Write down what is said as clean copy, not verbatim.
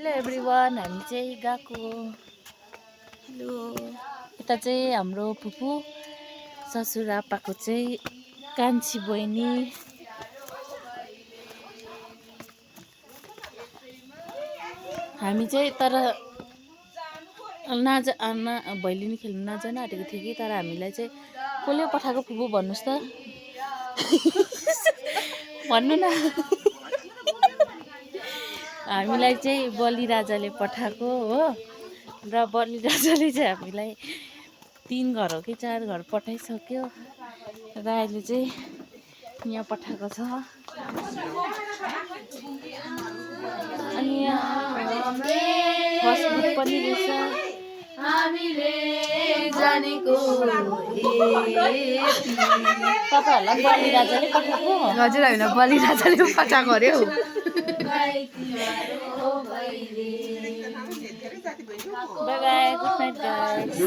Hello everyone, हामी चाहिँ गएको हेलो यता चाहिँ हाम्रो फुपू ससुरापाको चाहिँ कान्छी बहिनी हामी चाहिँ तर भैलिनी खेल्न नजान आँटेको थियो कि तर हामीलाई चाहिँ कसले पठाएको फुपू भन्नुहोस् त भन्नु न हामीलाई चाहिँ बलिराजाले पठाएको हो र बलिराजाले चाहिँ हामीलाई 3 घर हो कि 4 घर पठाइसक्यो र अहिले चाहिँ यहाँ पठाएको छ अनि यहाँ फर्स्ट पनि रहेछ हामीले जानेको तपाईहरुलाई बलिराजाले पठाएको हजुर हामीलाई बलिराजाले पठाएको अरे हौ Bye bye, good night guys.